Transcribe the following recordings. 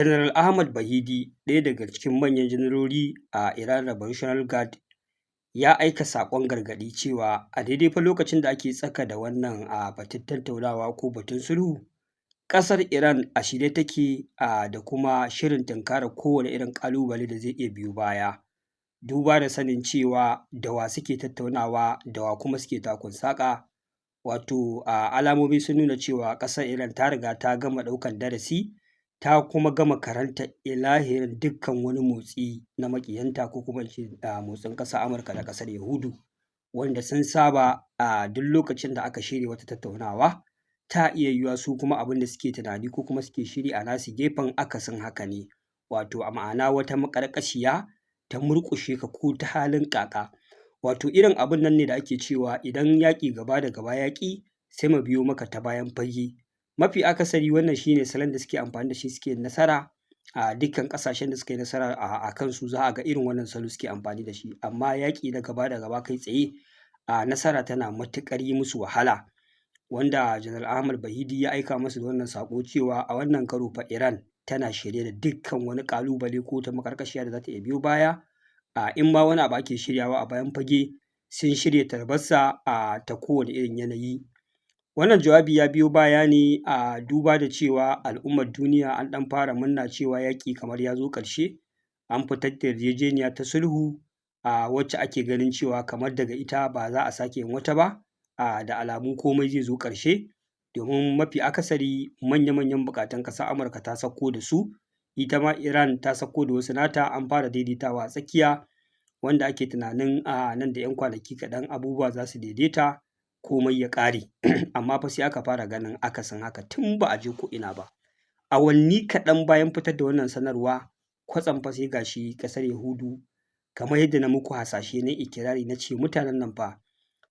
General Ahmad Bahidi, ɗaya daga cikin manyan janarori a Iran Revolutionary Guard, ya aika saƙon gargaɗi cewa a daidai fa lokacin da ake tsaka da wannan batun tattaunawa ko batun sulhu, ƙasar Iran a shirye take da kuma shirin tunkarar kowane irin ƙalubale da zai iya biyo baya. Duba da sanin cewa da wa suke tattaunawa da wa kuma suke takun saƙa, wato alamomi sun nuna cewa ƙasar Iran ta riga ta gama ɗaukan darasi, ta kuma gama karantar ilahirin dukkan wani motsi na maƙiyanta ko kuma in ce motsin ƙasar Amurka da ƙasar Yahudu, wanda sun saba duk lokacin da aka shirya wata tattaunawa, ta iya yiwuwa su kuma abin da suke tunani ko kuma suke shiri a nasu gefen akasin haka ne, wato a ma'ana wata maƙarƙashiya ta murƙushe ka ko ta halin ƙaƙa. Wato irin abin nan ne da ake cewa idan yaƙi gaba da gaba ya ƙi, sai mu biyo maka ta bayan fage. Mafi akasari wannan shi ne salon da suke amfani da shi suke nasara a dukkan ƙasashen da suka yi nasara a kansu, za a ga irin wannan salo suke amfani da shi. Amma yaƙi na gaba da gaba kai tsaye, nasara tana matuƙar yi musu wahala, wanda General Ahmad Bahidi ya aika musu da wannan saƙo cewa a wannan karo fa Iran tana shirye da dukkan wani ƙalubale ko ta maƙarƙashiya da za ta iya biyo baya. In ma wani abu ake shiryawa a bayan fage, sun shirya tarbarsa ta kowane irin yanayi. Wannan jawabi ya biyo baya ne duba da cewa al'ummar duniya an ɗan fara murna cewa yaƙi kamar ya zo ƙarshe, an fitar da yarjejeniya ta sulhu wacce ake ganin cewa kamar daga ita ba za a sake yin wata ba, da alamu komai zai zo ƙarshe, domin mafi akasari manya-manyan buƙatun ƙasar Amurka ta sauko da su, ita ma Iran ta sauko da wasu nata, an fara daidaitawa a tsakiya, wanda ake tunanin nan da 'yan kwanaki kaɗan abubuwa za su daidaita, komai ya ƙare. Amma fa sai aka fara ganin akasin haka tun ba a je ko'ina ba. Awanni kaɗan bayan fitar da wannan sanarwa, kwatsam fa sai ga shi ƙasar Yahudu, kamar yadda na muku hasashe na ikirari na ce mutanen nan fa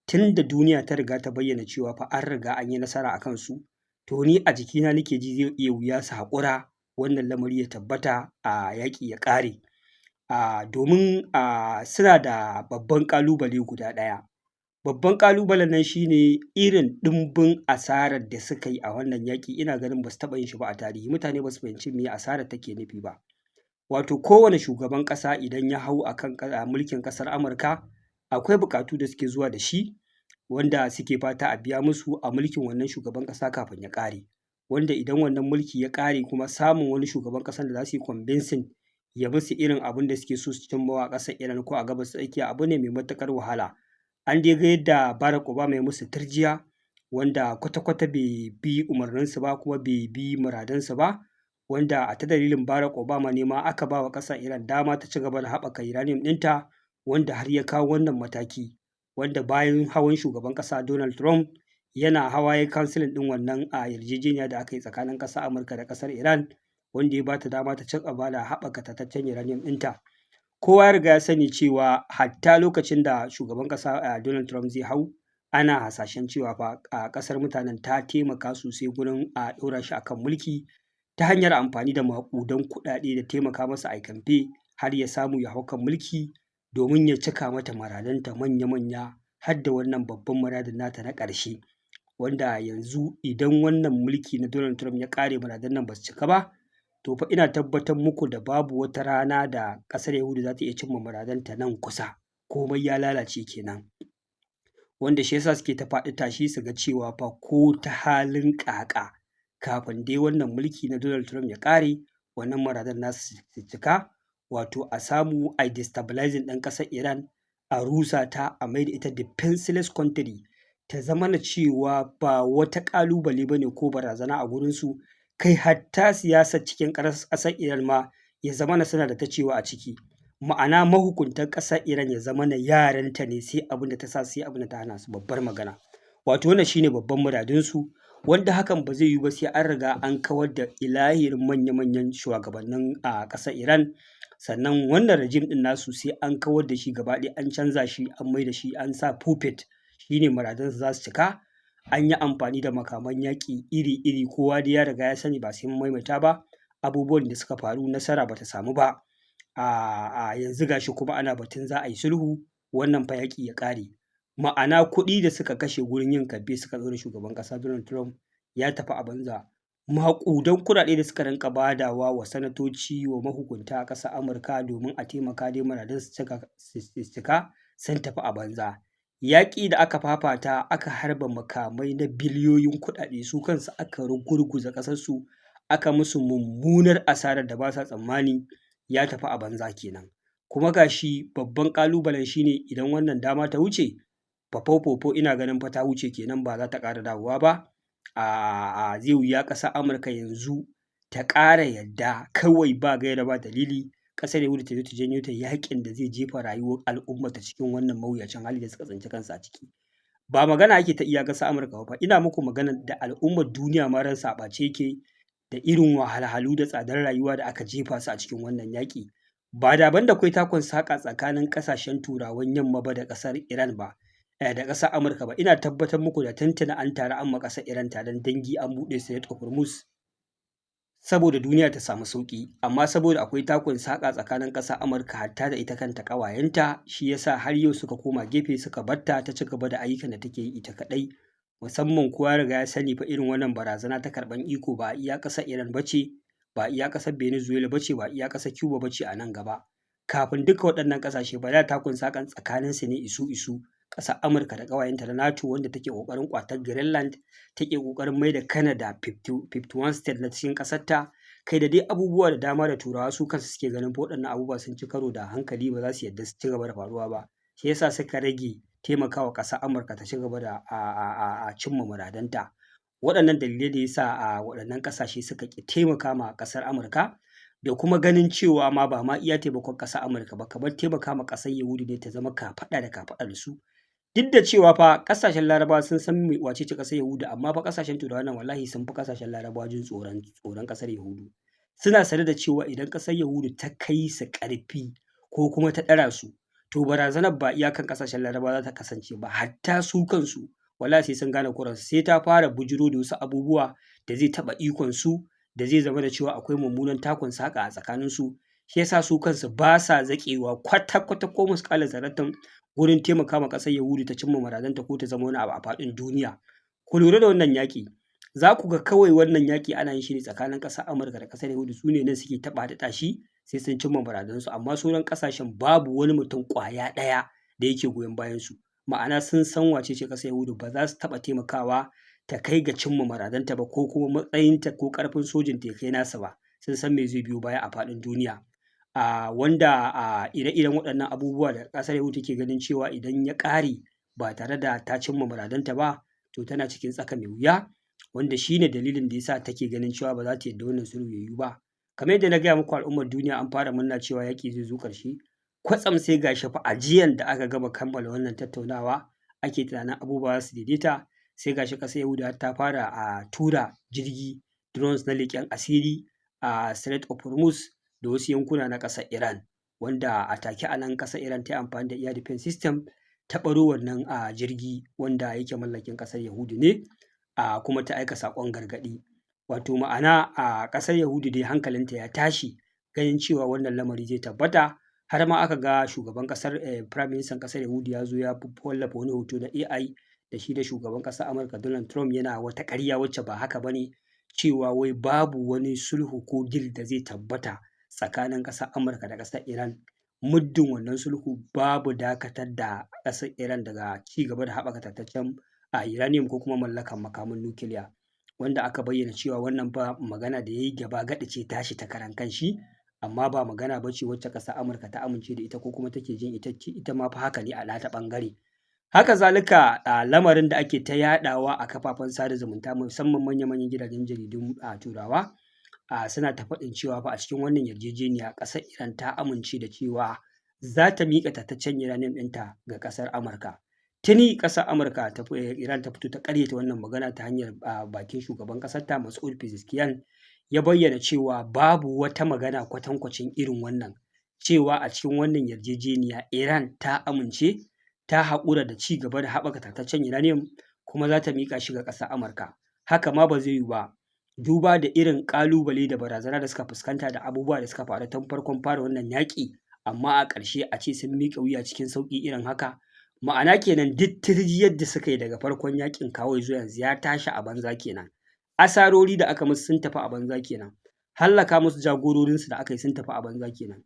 tun da duniya ta riga ta bayyana cewa fa an riga an yi nasara a kansu, to ni a jikina nake ji zai iya wuya su haƙura wannan lamari ya tabbata yaƙi ya ƙare. Domin suna da babban ƙalubale guda ɗaya. Babban ƙalubalen nan shi ne irin ɗimbin asarar da suka yi a wannan yaƙi, ina ganin ba su taɓa yin shi ba a tarihi. Mutane ba su fahimci me asarar take nufi ba. Wato kowane shugaban ƙasa idan ya hau a kan mulkin ƙasar Amurka, akwai buƙatu da suke zuwa da shi, wanda suke fata a biya musu a mulkin wannan shugaban ƙasa kafin ya ƙare. Wanda idan wannan mulki ya ƙare kuma samun wani shugaban ƙasan da za su yi convincing ya musu irin abin da suke so su cimmawa a ƙasar Iran ko a Gabas ta Tsakiya, abu ne mai matuƙar wahala. An dai ga yadda Barack Obama ya musu turjiya, wanda kwata-kwata bai bi umarninsu ba kuma bai bi muradansu ba, wanda a ta dalilin Barack Obama ne ma aka ba wa ƙasar Iran dama ta ci gaba da haɓaka uranium ɗinta, wanda har ya kawo wannan mataki, wanda bayan hawan shugaban ƙasa Donald Trump yana hawa ya cancelling ɗin wannan yarjejeniya da aka yi tsakanin ƙasar Amurka da ƙasar Iran, wanda ya ba ta dama ta ci gaba da haɓaka tataccen uranium ɗinta. Kowa ya riga ya sani cewa hatta lokacin da shugaban ƙasa Donald Trump zai hau, ana hasashen cewa fa ƙasar mutanen ta taimaka sosai gurin ɗora shi a kan mulki, ta hanyar amfani da maƙudan kuɗaɗe da taimaka masa a kamfe har ya samu ya hau kan mulki, domin ya cika mata muradanta manya-manya har da wannan babban muradin nata na ƙarshe, wanda yanzu idan wannan mulki na Donald Trump ya ƙare muradan nan ba su cika ba, to fa ina tabbatar muku da babu wata rana da ƙasar Yahudu za ta iya cimma muradanta nan kusa, komai ya lalace kenan. Wanda shi yasa suke ta faɗi tashi su ga cewa fa ko ta halin ƙaƙa, kafin dai wannan mulki na Donald Trump ya ƙare, wannan muradan nasu su cika, wato a samu a destabilizing ɗin ƙasar Iran, a rusa ta, a mai da ita defenseless country, ta zamana cewa ba wata ƙalubale ba ne ko barazana a gurinsu, kai hatta siyasar cikin ƙasar Iran ma ya zamana suna da ta cewa a ciki. Ma'ana mahukuntan ƙasar Iran ya zamana yaranta ne, sai abin da ta sa sai abin da ta hana su, babbar magana. Wato wannan shi ne babban muradinsu, wanda hakan ba zai yiwu ba sai an riga an kawar da ilahirin manya-manyan shugabannin ƙasar Iran, sannan wannan regime ɗin nasu sai an kawar da shi gaba ɗaya, an canza shi, an mai da shi, an sa puppet, shi ne muradansu za su cika. An yi amfani da makaman yaƙi iri-iri, kowa dai ya riga ya sani, ba sai mun maimaita ba. Abubuwan da suka faru, nasara ba ta samu ba. Yanzu ga shi kuma ana batun za a yi sulhu, wannan fa yaƙi ya ƙare. Ma'ana kuɗi da suka kashe gurin yin kamfe suka ɗaura shugaban ƙasa Donald Trump ya tafi a banza. maƙudan kuɗaɗe da suka rinƙa badawa wa sanatoci, wa mahukunta a ƙasar Amurka domin a taimaka dai muradun su cika sun tafi a banza. Yaƙi da aka fafata aka harba makamai na biliyoyin kuɗaɗe su kansu aka rugurguza ƙasarsu, aka musu mummunar asarar da ba sa tsammani, ya tafi a banza kenan. Kuma ga shi babban ƙalubalen shi ne idan wannan dama ta wuce, fafau ina ganin fa ta wuce kenan ba za ta ƙara dawowa ba. Zai wuya ƙasar Amurka yanzu ta ƙara yadda kawai ba gaira ba dalili ƙasar Yahudu ta zo ta janyo ta yaƙin da zai jefa rayuwar al'ummata cikin wannan mawuyacin hali da suka tsinci kansu a ciki. Ba magana ake ta iya ƙasar Amurka ba fa, ina muku magana da al'ummar duniya ma ransu a ɓace yake da irin wahalhalu da tsadar rayuwa da aka jefa su a cikin wannan yaƙi. Ba daban da kwai takun saƙa tsakanin ƙasashen Turawan Yamma ba da ƙasar Iran ba, da ƙasar Amurka ba, ina tabbatar muku da tuntuni an taru an ma ƙasar Iran taron dangi an buɗe Strait of Hormuz saboda duniya ta samu sauƙi, amma saboda akwai takun saƙa tsakanin ƙasar Amurka hatta da ita kanta ƙawayenta, shi ya sa har yau suka koma gefe suka bar ta ta ci gaba da ayyukan da take yi ita kaɗai. Musamman kowa ya riga ya sani fa irin wannan barazana ta karɓan iko ba a iya ƙasar Iran ba ce, ba a iya ƙasar Venezuela ba ce, ba a iya ƙasar Cuba ba ce a nan gaba. Kafin duka waɗannan ƙasashe ba da takun saƙan tsakaninsu ne isu. Ƙasar Amurka da ƙawayenta na NATO wanda take ƙoƙarin ƙwatar Greenland, take ƙoƙarin mai da Canada 51 state na cikin ƙasarta, kai da dai abubuwa da dama da Turawa su kansu suke ganin fa waɗannan abubuwa sun ci karo da hankali ba za su yarda su ci gaba da faruwa ba. Shi ya sa suka rage taimakawa ƙasar Amurka ta ci gaba da cimma muradanta. Waɗannan dalilai da ya sa waɗannan ƙasashe suka ƙi taimaka ma ƙasar Amurka, da kuma ganin cewa ma ba ma iya taimakon ƙasar Amurka ba, kamar taimaka ma ƙasar Yahudu ne ta zama kafaɗa da kafaɗa da su. Duk da cewa fa ƙasashen Larabawa sun san wace ce ƙasar Yahudu, amma fa ƙasashen Turawa nan wallahi sun fi ƙasashen Larabawa jin tsoron ƙasar Yahudu. Suna sane da cewa idan ƙasar Yahudu ta kai su ƙarfi ko kuma ta ɗara su, to barazanar ba iyakan ƙasashen Larabawa za ta kasance ba, hatta su kansu wallahi sai sun gane kuransu, sai ta fara bujiro da wasu abubuwa da zai taɓa ikonsu, da zai zama da cewa akwai mummunan takun saƙa a tsakaninsu. Shi ya sa su kansu ba sa zaƙewa kwata-kwata ko misƙalar zarratan wurin taimaka ma ƙasar Yahudu ta cimma muradanta ko ta zama wani abu a faɗin duniya. Ku lura da wannan yaƙi, za ku ga kawai wannan yaƙi ana yin shi ne tsakanin ƙasar Amurka da ƙasar Yahudu, su ne nan suke taɓa shi sai sun cimma muradansu, amma sauran ƙasashen babu wani mutum ƙwaya ɗaya da yake goyon bayansu. Ma'ana sun san wace ce ƙasar Yahudu, ba za su taɓa taimakawa ta kai ga cimma muradanta ba ko kuma matsayinta ko ƙarfin sojinta ya kai nasa ba. Sun san me zai biyo baya a faɗin duniya. Wanda ire-iren waɗannan abubuwa da ƙasar Yahudu take ganin cewa idan ya ƙare ba tare da ta cimma muradanta ba, to tana cikin tsaka mai wuya, wanda shi ne dalilin da ya sa take ganin cewa ba za ta yarda wannan sulhu ya yiwu ba. Kamar yadda na gaya muku al'ummar duniya an fara murna cewa yaƙi zai zo ƙarshe, kwatsam sai ga shi fa a jiyan da aka gama kammala wannan tattaunawa ake tunanin abubuwa za su daidaita, sai ga shi ƙasar Yahudu ta fara tura jirgi drones na leƙen asiri a Strait of Hormuz da wasu yankuna na ƙasar Iran, wanda a take a nan ƙasar Iran ta yi amfani da air defense system ta ɓaro wannan jirgi wanda yake mallakin ƙasar Yahudu ne, kuma ta aika saƙon gargaɗi. Wato ma'ana ƙasar Yahudu dai hankalinta ya tashi ganin cewa wannan lamari zai tabbata, har ma aka ga shugaban ƙasar Prime Minister ƙasar Yahudu ya zo ya wallafa wani hoto na AI da shi da shugaban ƙasar Amurka Donald Trump yana wata ƙarya wacce ba haka ba ne, cewa wai babu wani sulhu ko deal da zai tabbata tsakanin ƙasar Amurka da ƙasar Iran, muddin wannan sulhu babu dakatar da ƙasar Iran daga ci gaba da haɓaka tattaccen uranium ko kuma mallakan makaman nukiliya, wanda aka bayyana cewa wannan fa magana da ya yi gaba gaɗi ce tashi ta karan kanshi, amma ba magana ba ce wacce ƙasar Amurka ta amince da ita ko kuma take jin ita ma fa haka ne a nata ɓangare. Haka zalika lamarin da ake ta yaɗawa a kafafen sada zumunta musamman manya-manyan gidajen jaridun Turawa, suna ta faɗin cewa fa a cikin wannan yarjejeniya ƙasar Iran ta amince da cewa za ta miƙa tattaccen uranium ɗinta ga ƙasar Amurka. Tuni ƙasar Amurka Iran ta fito ta ƙaryata wannan magana ta hanyar bakin shugaban ƙasarta Masoud Pezeshkian, ya bayyana cewa babu wata magana kwatankwacin irin wannan, cewa a cikin wannan yarjejeniya Iran ta amince ta haƙura da ci gaba da haɓaka tattaccen uranium kuma za ta miƙa shi ga ƙasar Amurka. Haka ma ba zai yiwu ba, duba da irin ƙalubale da barazana da suka fuskanta da abubuwa da suka faru tun farkon fara wannan yaƙi, amma a ƙarshe a ce sun miƙa wuya cikin sauƙi irin haka. Ma'ana kenan duk tirjiyar da suka yi daga farkon yaƙin kawo zuwa yanzu ya tashi a banza kenan. asarori da aka musu sun tafi a banza kenan, hallaka musu jagororinsu da aka yi sun tafi a banza kenan.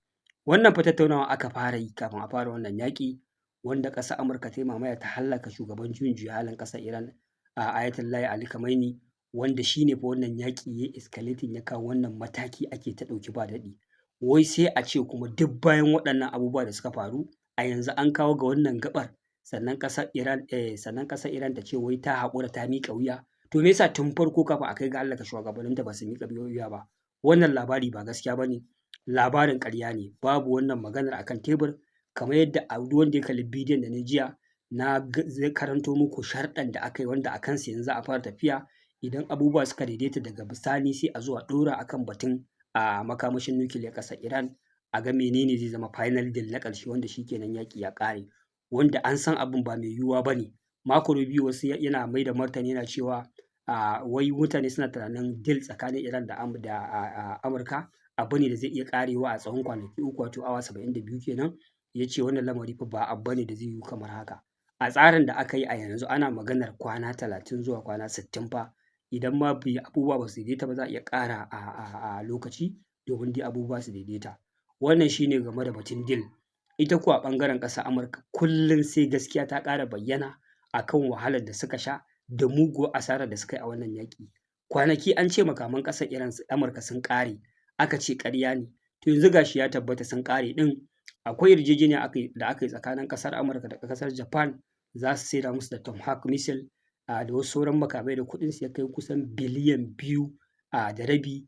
Wannan fa tattaunawa aka fara yi kafin a fara wannan yaƙi, wanda ƙasar Amurka ta yi mamaya ta hallaka shugaban juyin juya halin ƙasar Iran Ayatollah Ali Khamenei, wanda shi ne fa wannan yaƙi ya yi escalating ya kawo wannan mataki ake ta ɗauki ba daɗi. Wai sai a ce kuma duk bayan waɗannan abubuwa da suka faru a yanzu an kawo ga wannan gaɓar sannan ƙasar Iran ta ce wai ta haƙura ta miƙa wuya. To me yasa tun farko kafin a kai ga hallaka shugabanninta ba su miƙa wuya ba? Wannan labari ba gaskiya ba ne, labarin ƙarya ne, babu wannan maganar akan tebur, kamar yadda duk wanda ya kalli bidiyon da na jiya zai karanto muku sharɗan da aka yi wanda a kansu yanzu za a fara tafiya. Idan abubuwa suka daidaita daga bisani sai a zo a ɗora akan batun makamashin nukiliyar ƙasar Iran, a ga menene zai zama final deal na ƙarshe wanda shi kenan yaƙi ya ƙare, wanda an san abin ba mai yiwuwa ba ne. Marco Rubio wasu yana mai da martani yana cewa wai mutane suna tunanin deal tsakanin Iran da Amurka abu ne da zai iya ƙarewa a tsawon kwanaki 3 wato awa 72 kenan. Ya ce wannan lamari fa ba abu ne da zai yiwu kamar haka. A tsarin da aka yi a yanzu ana maganar kwana 30 zuwa kwana 60 fa, idan ma abubuwa ba su daidaita ba za a iya ƙara a lokaci domin dai abubuwa su daidaita. Wannan shi ne game da batun deal. Ita kuwa ɓangaren ƙasar Amurka kullum sai gaskiya ta ƙara bayyana akan wahalar da suka sha da muguwar asarar da suka yi a wannan yaƙi. Kwanaki an ce makaman ƙasar Amurka sun ƙare, aka ce ƙarya ne, to yanzu ga shi ya tabbata sun ƙare ɗin. Akwai yarjejeniya da aka yi tsakanin ƙasar Amurka da ƙasar Japan, za su saida musu da Tomahawk missile da wasu sauran makamai da kuɗinsu ya kai kusan biliyan 2.5,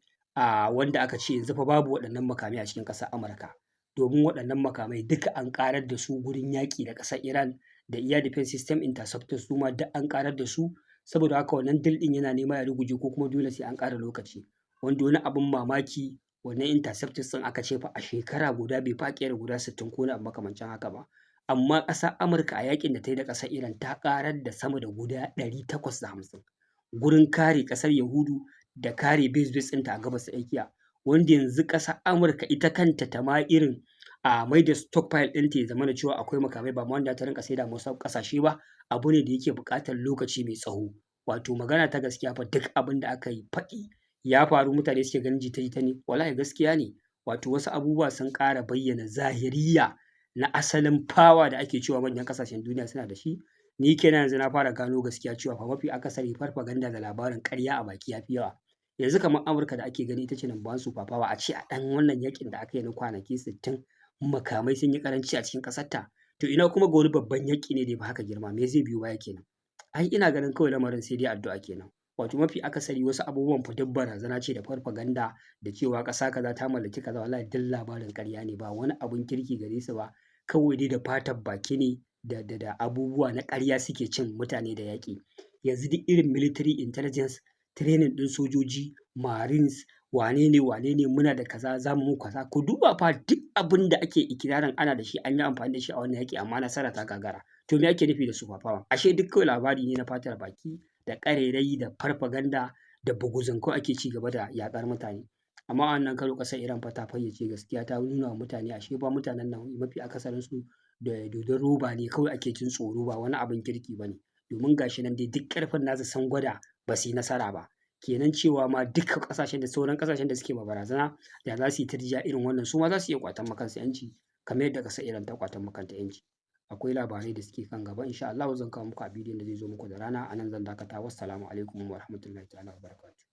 wanda aka ce yanzu fa babu waɗannan makamai a cikin ƙasar Amurka, domin waɗannan makamai duka an ƙarar da su gurin yaƙi da ƙasar Iran da Air Defense System Interceptor su ma duk an ƙarar da su. Saboda haka wannan deal ɗin yana nema ya ruguje ko kuma dole sai an ƙara lokaci, wanda wani abin mamaki wannan interceptors ɗin aka ce fa a shekara guda bai fa ƙera guda 60 ko wani abu makamancin haka ba. Amma ƙasar Amurka a yaƙin da ta yi da ƙasar Iran ta ƙarar da sama da guda 850 gurin kare ƙasar Yahudu da kare base ɗinta a Gabas ta Tsakiya, wanda yanzu ƙasar Amurka ita kanta ta ma irin mai da stockpile ɗinta ya zamana cewa akwai makamai ba ma wanda ta rinƙa saida ma wasu ƙasashe ba, abu ne da yake buƙatar lokaci mai tsawo. Wato magana ta gaskiya fa duk abin da aka yi faɗi ya faru mutane suke ganin jita-jita ne, wallahi gaskiya ne. Wato wasu abubuwa sun ƙara bayyana zahiriya na asalin power da ake cewa manyan ƙasashen duniya suna da shi. Ni kenan yanzu na fara gano gaskiya cewa fa mafi akasari farfaganda da labarin ƙarya a baki ya fi yawa. Yanzu kamar Amurka da ake gani ita ce number one super power, a ce a ɗan wannan yaƙin da aka yi na kwanaki 60 makamai sun yi ƙaranci a cikin ƙasarta, to ina kuma ga wani babban yaƙi ne da ya fi haka girma, me zai biyo baya kenan? Ai ina ganin kawai lamarin sai dai addu'a kenan. Wato mafi akasari wasu abubuwan fa duk barazana ce da farfaganda da cewa ƙasa kaza ta mallaki kaza, wallahi duk labarin ƙarya ne, ba wani abun kirki gare su ba, kawai dai da fatar baki ne da abubuwa na ƙarya suke cin mutane da yaƙi. Yanzu duk irin military intelligence training ɗin sojoji, marines, wane ne muna da kaza za mu muku kaza, ku duba fa duk abin da ake ikirarin ana da shi an yi amfani da shi a wannan yaƙi amma nasara ta gagara. To me ake nufi da super power? Ashe duk kawai labari ne na fatar baki da ƙarairayi da farfaganda da buguzun kawai ake ci gaba da yaƙar mutane. Amma a wannan karo ƙasar Iran fa ta fayyace gaskiya, ta nuna wa mutane ashe fa mutanen nan mafi akasarinsu da dodon roba ne kawai ake jin tsoro, ba wani abin kirki ba ne. Domin ga shi nan dai duk ƙarfin nasu sun gwada ba su yi nasara ba. Kenan cewa ma duka ƙasashen da sauran ƙasashen da suke ma barazana da za su yi tirjiya irin wannan su ma za su iya ƙwatan ma kansu 'yanci kamar yadda ƙasar Iran ta ƙwatan ma kanta 'yanci. Akwai labarai da suke kan gaba insha Allahu zan kawo muku a bidiyon da zai zo muku da rana. A nan zan dakata. Wassalamu alaikum wa rahmatullahi ta'ala wa barakatuh.